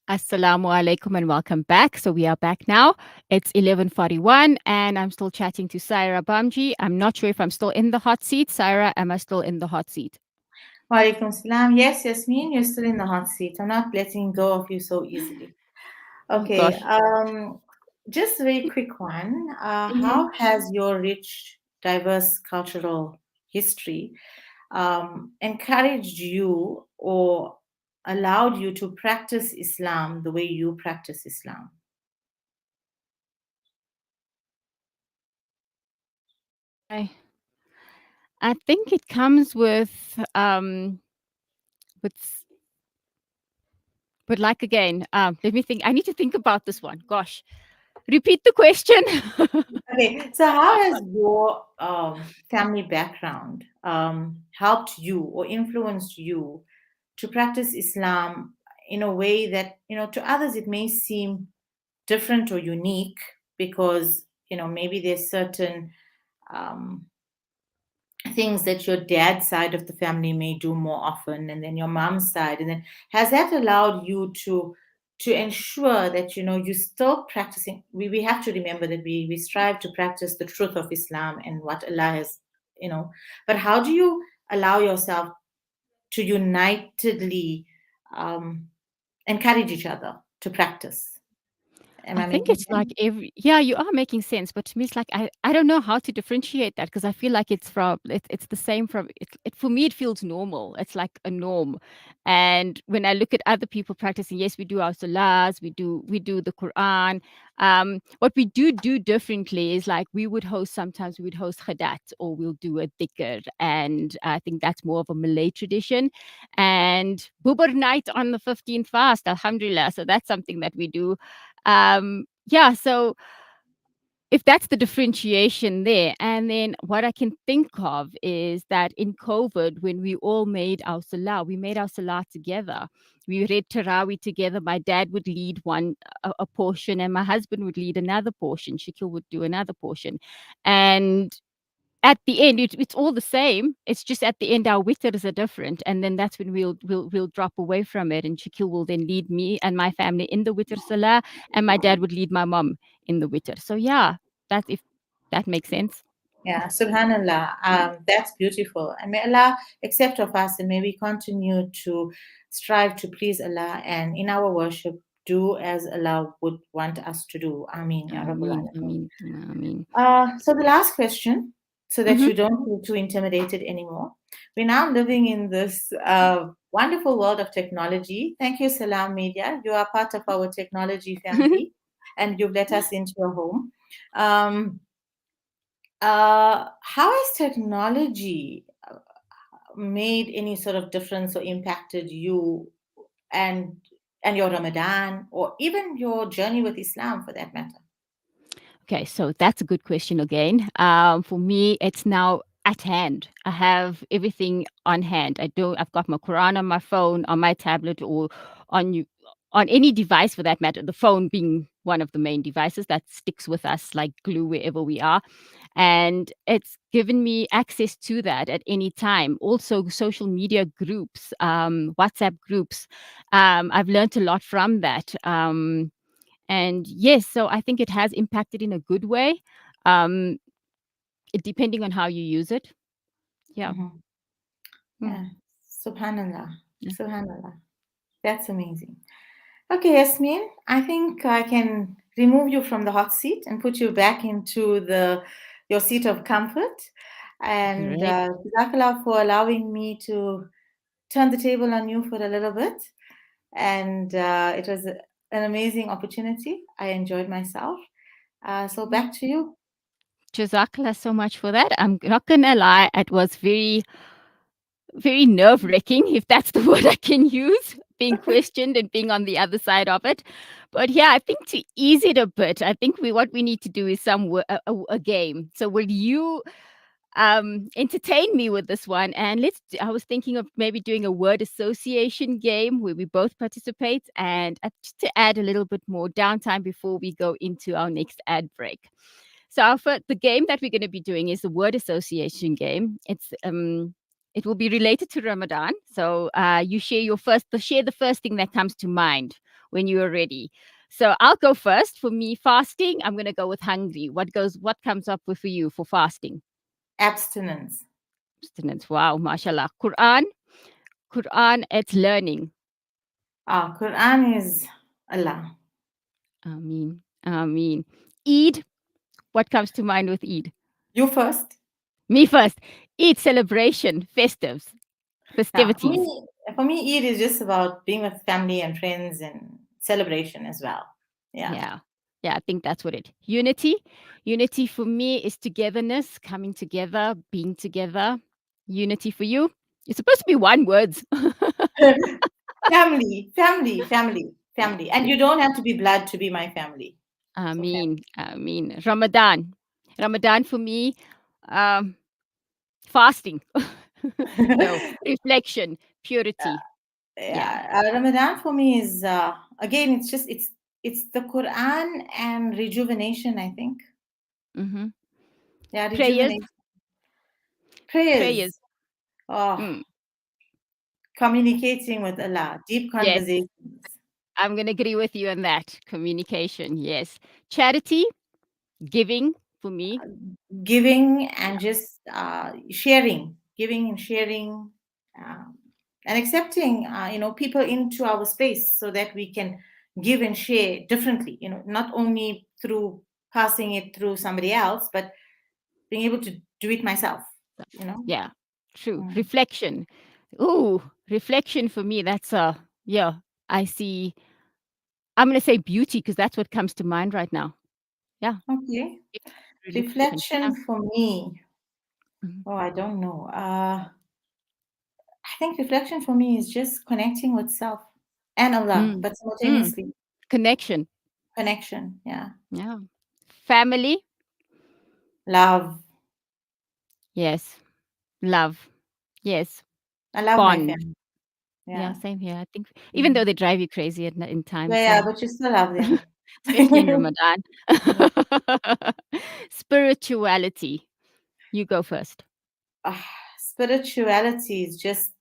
Assalamu alaikum and welcome back. So we are back now. It's 11:41 and I'm still chatting to Sayerah Bhamjee. I'm not sure if I'm still in the hot seat. Sayerah, am I still in the hot seat? Walaikum salam. Yes, Yasmeen, you're still in the hot seat. I'm not letting go of you so easily. Oh Okay, gosh. just a very quick one. Mhm. How has your rich, diverse cultural history encouraged you or allowed you to practice Islam the way you practice Islam? I I think it comes with but like again, let me think. I need to think about this one. Gosh. Repeat the question. Okay, so how has your family background helped you or influenced you to practice Islam in a way that, to others it may seem different or unique because, maybe there's certain um, things that your dad's side of the family may do more often and then your mom's side. And then has that allowed you to ensure that, you still practicing? We have to remember that we strive to practice the truth of Islam and what Allah has, but how do you allow yourself to unitedly um, encourage each other to practice? Am I I think making it's like sense? yeah, you are making sense, but to me, it's like I don't know how to differentiate that because I feel like it's the same from for me, it feels normal. It's like a norm. And when I look at other people practicing, yes, we do our salahs, we do the Quran. What we do differently is like sometimes we would host khadat or we'll do a dhikr. And I think that's more of a Malay tradition. And Bubar night on the 15th fast, Alhamdulillah. So that's something that we do. Yeah, so if that's the differentiation there, and then what I can think of is that in COVID, when we all made our salah, we made our salah together. We read Taraweeh together. My dad would lead a portion, and my husband would lead another portion. Shakil would do another portion, and at the end, it's all the same. It's just at the end our witters are different, and then that's when we'll drop away from it. And Shakil will then lead me and my family in the witr salah, and my dad would lead my mom in the witr. So yeah, that's if that makes sense. Yeah, subhanallah. That's beautiful. And may Allah accept of us and may we continue to strive to please Allah and in our worship do as Allah would want us to do. Ameen, Ya Rabbal Ameen, Alameen. ameen, ameen. So the last question, so that Mhm. you don't feel too intimidated anymore. We're now living in this wonderful world of technology. Thank you, Salaamedia. You are part of our technology family and you've let us into your home. Um, how has technology made any sort of difference or impacted you and and your Ramadan or even your journey with Islam for that matter? Okay, so that's a good question again. For me, it's now at hand. I have everything on hand. I've got my Quran on my phone, on my tablet, or on you, on any device for that matter. The phone being one of the main devices that sticks with us like glue wherever we are. And it's given me access to that at any time. Also, social media groups, WhatsApp groups. I've learned a lot from that. And yes, so I think it has impacted in a good way, um, depending on how you use it. Yeah. Mhm. Mm, Yeah, subhanallah, yeah. subhanallah. That's amazing. Okay, Yasmin, I think I can remove you from the hot seat and put you back into the your seat of comfort. And Great. Jazakallah for allowing me to turn the table on you for a little bit. And it was an amazing opportunity. I enjoyed myself. So Mm. back to you. Jazakallah so much for that. I'm not gonna lie, it was very nerve-wracking, if that's the word I can use, being questioned and being on the other side of it. But yeah, I think to ease it a bit, I think what we need to do is a game. So will you entertain me with this one? And I was thinking of maybe doing a word association game where we both participate and just to add a little bit more downtime before we go into our next ad break. So the game that we're going to be doing is the word association game. It will be related to Ramadan. So you share the first thing that comes to mind when you are ready. So I'll go first. For me, fasting, I'm going to go with hungry. What comes up with for you for fasting? Abstinence. Abstinence. Wow, mashallah. Quran, it's learning. Quran is Allah. Ameen. Ameen. Eid, what comes to mind with Eid? You first. Me first. Eid celebration, Yeah, festivities. for me, Eid is just about being with family and friends and celebration as well. Yeah. Yeah. Yeah, I think that's what it. Unity. Unity for me is togetherness, coming together, being together. Unity for you. It's supposed to be one words. Family, family, family, Yeah. family. And you don't have to be blood to be my family. So I mean, Ramadan. Ramadan for me, um, fasting. No, family. reflection, purity. Yeah. Yeah, Ramadan for me is again, it's the Quran and rejuvenation, I think. Mm-hmm. Yeah, Prayers, rejuvenation. Prayers. prayers. Oh, Mm. communicating with Allah, deep Yes, conversations. I'm going to agree with you on that. Communication, yes. Charity, giving for me. Giving Yeah. and just sharing, giving and sharing, um, and accepting, people into our space so that we can give and share differently. Not only through passing it through somebody else, but being able to do it myself. You know. Yeah, true. Mm. Reflection. Ooh, reflection for me, yeah, I see. I'm going to say beauty because that's what comes to mind right now. Yeah, Okay. reflection. Yeah. Reflection for me. Mhm. Oh, I don't know. I think reflection for me is just connecting with self and Allah, Mm. but Mm. simultaneously Connection. connection. Yeah. Yeah. Family. Love. Yes. Love. Yes. I love my Bond. family. Yeah, Yeah. same here. I think even though Mm. they drive you crazy in Yeah, times, yeah, yeah, but you still love them. especially in Ramadan. Spirituality. You go first. Ah, spirituality is just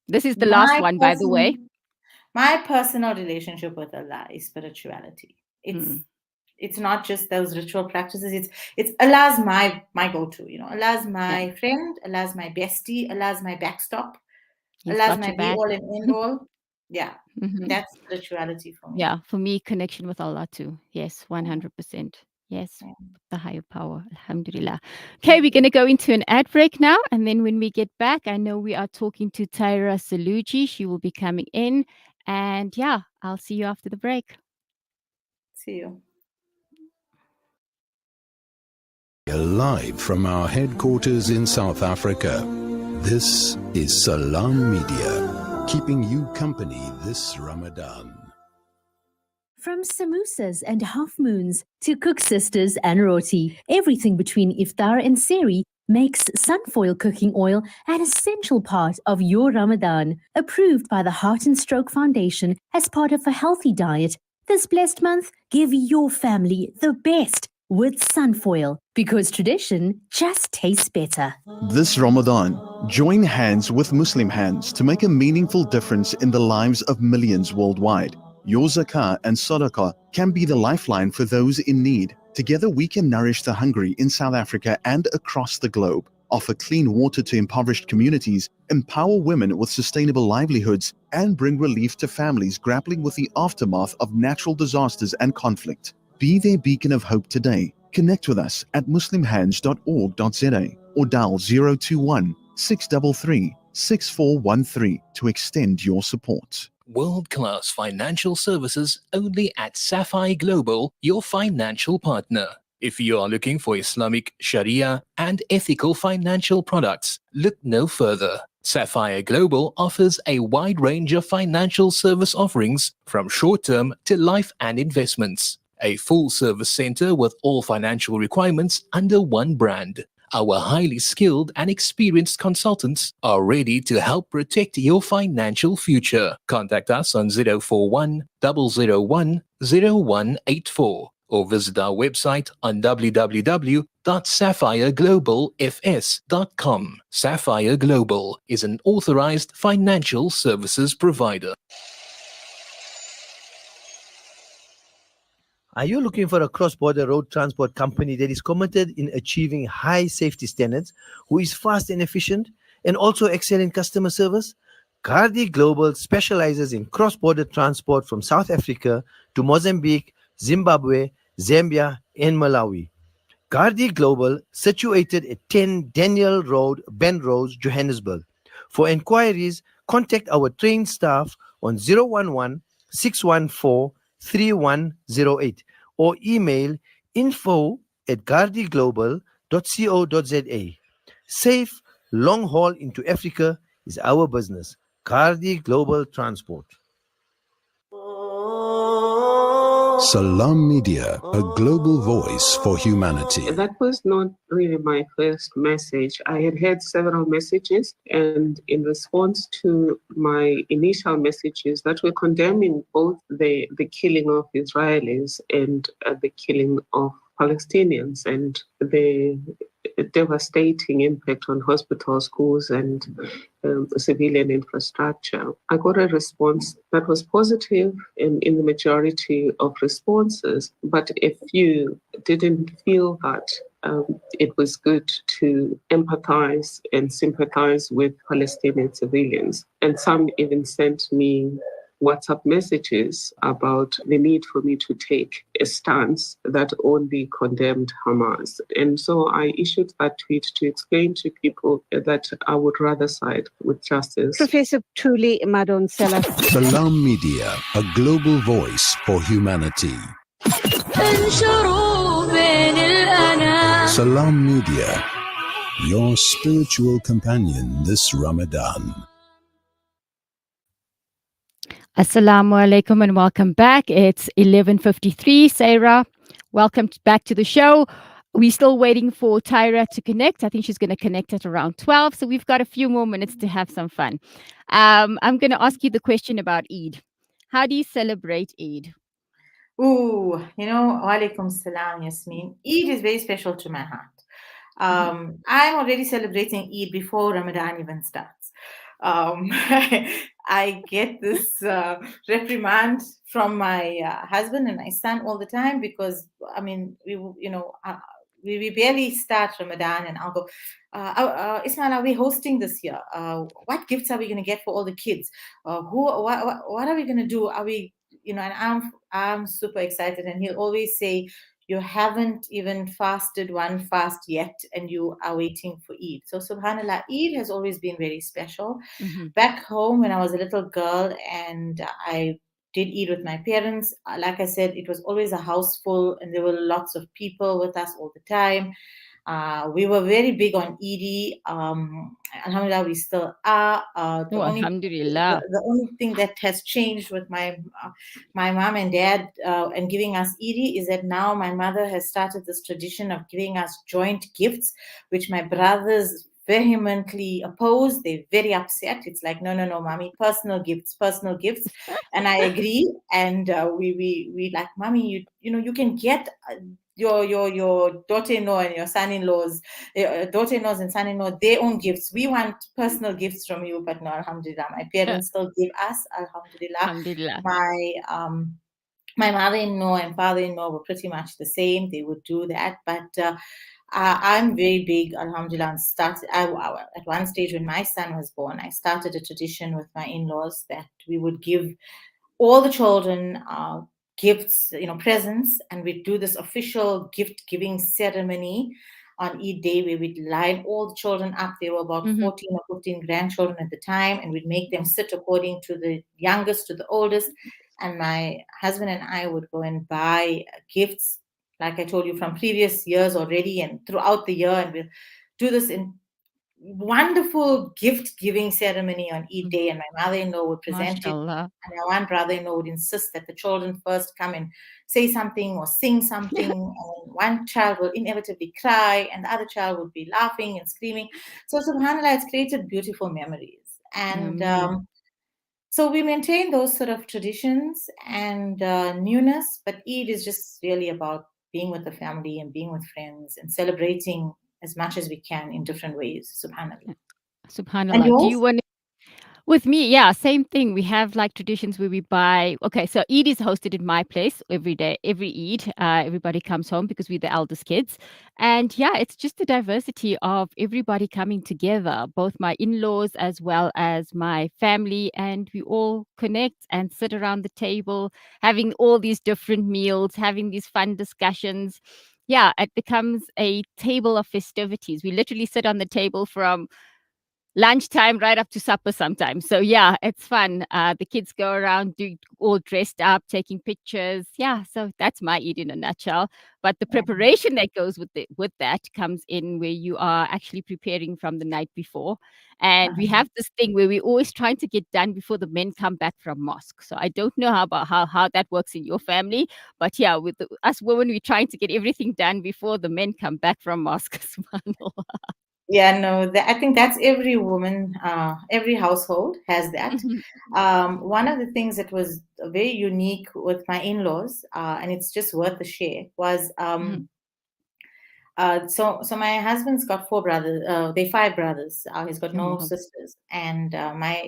This is the last my one, by the way. person my personal relationship with Allah is spirituality. It's Mm. it's not just those ritual practices. It's Allah's my go-to. Allah's Yeah, my friend. Allah's my bestie. Allah's my backstop. he's Allah's got my your be back. all and end all. Yeah, Mhm. that's spirituality for me. Yeah, for me, connection with Allah too. Yes, Yeah, 100%. Yes, yeah. the higher power. Alhamdulillah. Okay, we're going to go into an ad break now. And then when we get back, I know we are talking to Tyra Saluji. She will be coming in. And yeah, I'll see you after the break. See you. Live from our headquarters in South Africa, this is Salam Media, keeping you company this Ramadan. From samosas and half moons to cook sisters and roti, everything between iftar and seri makes sunfoil cooking oil an essential part of your Ramadan. Approved by the Heart and Stroke Foundation as part of a healthy diet, this blessed month, give your family the best with sunfoil because tradition just tastes better. This Ramadan, join hands with Muslim hands to make a meaningful difference in the lives of millions worldwide. Your zakah and sadaqah can be the lifeline for those in need. Together we can nourish the hungry in South Africa and across the globe, offer clean water to impoverished communities, empower women with sustainable livelihoods, and bring relief to families grappling with the aftermath of natural disasters and conflict. Be their beacon of hope today. Connect with us at muslimhands.org.za or dial 021 633 6413 to extend your support. World-class financial services only at Sapphire Global, your financial partner. If you are looking for Islamic Sharia and ethical financial products, look no further. Sapphire Global offers a wide range of financial service offerings from short-term to life and investments. A full-service center with all financial requirements under one brand. Our highly skilled and experienced consultants are ready to help protect your financial future. Contact us on 041 001 0184 or visit our website on www.sapphireglobalfs.com. Sapphire Global is an authorized financial services provider. Are you looking for a cross-border road transport company that is committed in achieving high safety standards, who is fast and efficient, and also excel in customer service? Gardi Global specializes in cross-border transport from South Africa to Mozambique, Zimbabwe, Zambia, and Malawi. Gardi Global, situated at 10 Daniel Road, Benrose, Johannesburg. For inquiries, contact our trained staff on 011 614 3108 or email info@gardiglobal.co.za. Safe long haul into Africa is our business. Gardi Global Transport. Salam Media, a global voice for humanity. That was not really my first message. I had had several messages, and in response to my initial messages that were condemning both the killing of Israelis and the killing of Palestinians and the devastating impact on hospitals, schools, and civilian infrastructure. I got a response that was positive in the majority of responses, but a few didn't feel that it was good to empathize and sympathize with Palestinian civilians. And some even sent me WhatsApp messages about the need for me to take a stance that only condemned Hamas. And so I issued that tweet to explain to people that I would rather side with justice. Professor Truly Madon Selah. Salam Media, a global voice for humanity. Salam Media, your spiritual companion this Ramadan. Assalamu alaikum and welcome back. It's 11:53. Sayerah, welcome back to the show. We're still waiting for Tyra to connect. I think she's going to connect at around 12. So we've got a few more minutes to have some fun. I'm going to ask you the question about Eid. How do you celebrate Eid? Ooh, walaikum salam, Yasmeen. Eid is very special to my heart. I'm already celebrating Eid before Ramadan even starts. I get this reprimand from my husband and my son all the time because, we barely start Ramadan and I'll go, Ismail, are we hosting this year? What gifts are we going to get for all the kids? What are we going to do? Are we, and I'm super excited. And he'll always say, you haven't even fasted one fast yet and you are waiting for Eid. So subhanallah, Eid has always been very special. Back home when I was a little girl and I did Eid with my parents, like I said, it was always a house full and there were lots of people with us all the time. We were very big on Eid. Alhamdulillah, we still are. Alhamdulillah. The only thing that has changed with my mom and dad and giving us Eid is that now my mother has started this tradition of giving us joint gifts, which my brothers vehemently opposed. They're very upset. It's like, no, mommy, personal gifts. And I agree. And we like, mommy, you can get your daughter-in-law and your son-in-laws, daughter-in-laws and son-in-law, their own gifts. We want personal gifts from you, but no, alhamdulillah, my parents still give us, alhamdulillah. Alhamdulillah. My mother-in-law and father-in-law were pretty much the same. They would do that, but I'm very big, alhamdulillah. At one stage when my son was born, I started a tradition with my in-laws that we would give all the children gifts, presents, and we'd do this official gift-giving ceremony on Eid day where we'd line all the children up. There were about 14 or 15 grandchildren at the time, and we'd make them sit according to the youngest to the oldest. And my husband and I would go and buy gifts, like I told you, from previous years already and throughout the year. And we'll do this in wonderful gift-giving ceremony on Eid day. And my mother-in-law would present Mashallah. it. And my one brother-in-law would insist that the children first come and say something or sing something. And one child will inevitably cry and the other child would be laughing and screaming. So subhanAllah, it's created beautiful memories. And so we maintain those sort of traditions and newness, but Eid is just really about being with the family and being with friends and celebrating as much as we can in different ways. Subhanallah. Subhanallah. Do you want With me, yeah, same thing. We have like traditions where we buy. Okay, so Eid is hosted in my place every day, every Eid. Everybody comes home because we're the eldest kids. And yeah, it's just the diversity of everybody coming together, both my in laws as well as my family. And we all connect and sit around the table, having all these different meals, having these fun discussions. Yeah, it becomes a table of festivities. We literally sit on the table from lunchtime right up to supper sometimes. So yeah, it's fun. The kids go around all dressed up, taking pictures. Yeah, so that's my Eid in a nutshell. But the Yeah. preparation that goes with that comes in where you are actually preparing from the night before. And we Uh-huh. have this thing where we're always trying to get done before the men come back from mosque. So I don't know how that works in your family, but yeah, with us women, we're trying to get everything done before the men come back from mosque. Subhanallah. Yeah, no, I think that's every woman, every household has that. Mhm, One of the things that was very unique with my in-laws, and it's just worth the share, was mhm. so my husband's got four brothers. They five brothers. He's got Oh, no wow. sisters, and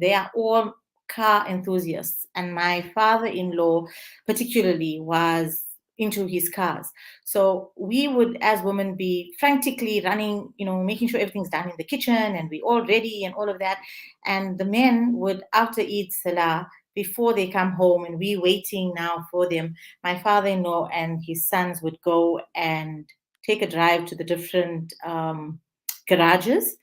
they are all car enthusiasts. And my father-in-law, particularly, was into his cars. So we would, as women, be frantically running, making sure everything's done in the kitchen, and we all ready and all of that. And the men would, after Eid Salah, before they come home, and we waiting now for them, my father-in-law and his sons would go and take a drive to the different garages,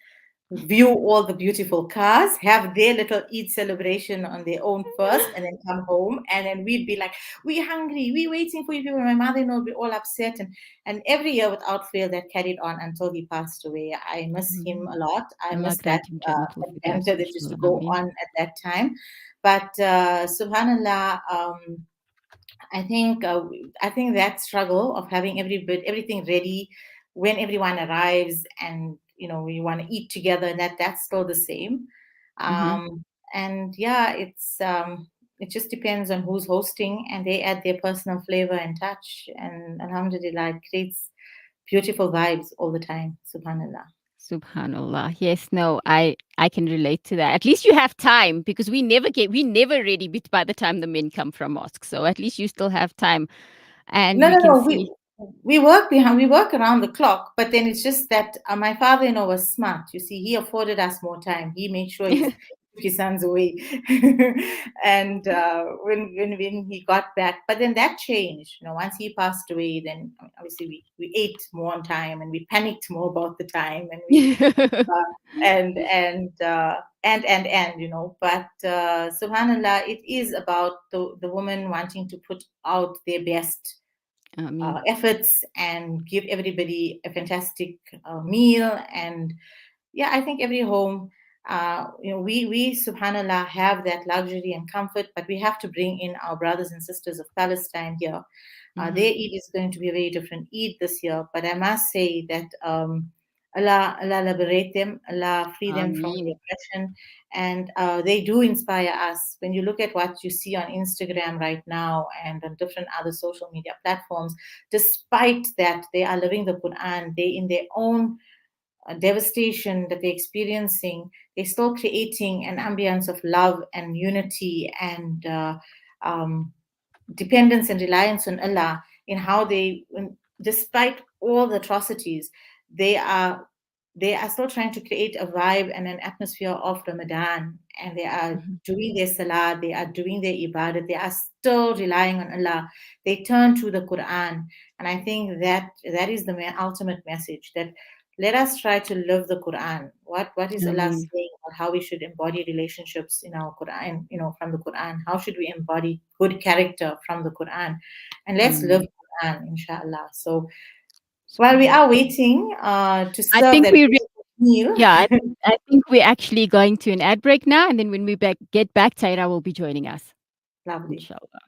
view all the beautiful cars, have their little Eid celebration on their own first, and then come home. And then we'd be like, "We're hungry, we're waiting for you people." My mother-in-law would be all upset. And every year without fail, that carried on until he passed away. I miss him Mhm. a lot. I Allah miss that grant him Jannatul Firdaus, adventure that used to inshallah. go Ameen. on at that time. But subhanallah, I think that struggle of having everything ready when everyone arrives, and we want to eat together, and that's still the same. Mhm. And yeah, it just depends on who's hosting, and they add their personal flavor and touch, and alhamdulillah, it creates beautiful vibes all the time. Subhanallah. Subhanallah. Yes, no, I can relate to that. At least you have time because we never ready by the time the men come from mosque. So at least you still have time and No, we no, can no. see. We work around the clock, but then it's just that my father-in-law was smart. You see, he afforded us more time. He made sure took his sons away, and when he got back, but then that changed. Once he passed away, then obviously we ate more on time, and we panicked more about the time, and we but subhanallah, it is about the woman wanting to put out their best I mean, efforts and give everybody a fantastic meal. And yeah, I think every home, we subhanallah have that luxury and comfort, but we have to bring in our brothers and sisters of Palestine here. Their mhm. Eid is going to be a very different Eid this year, but I must say that Allah liberate them, Allah free them from the Ameen. oppression, and they do inspire us. When you look at what you see on Instagram right now and on different other social media platforms, despite that they are living the Quran, they in their own devastation that they're experiencing, they're still creating an ambience of love and unity and um, dependence and reliance on Allah in how despite all the atrocities, they are they are still trying to create a vibe and an atmosphere of Ramadan, and they are Mhm. doing their salah, they are doing their ibadah, they are still relying on Allah. They turn to the Quran, and I think that is the ultimate message, that let us try to live the Quran. What is Allah Ameen. saying about how we should embody relationships in our Quran, from the Quran? How should we embody good character from the Quran? And let's live Ameen. Quran, inshallah. So while we Subhanallah. are waiting to I serve think that we meal, yeah, I think we're actually going to an ad break now, and then when we get back, Taira will be joining us, lovely. inshallah.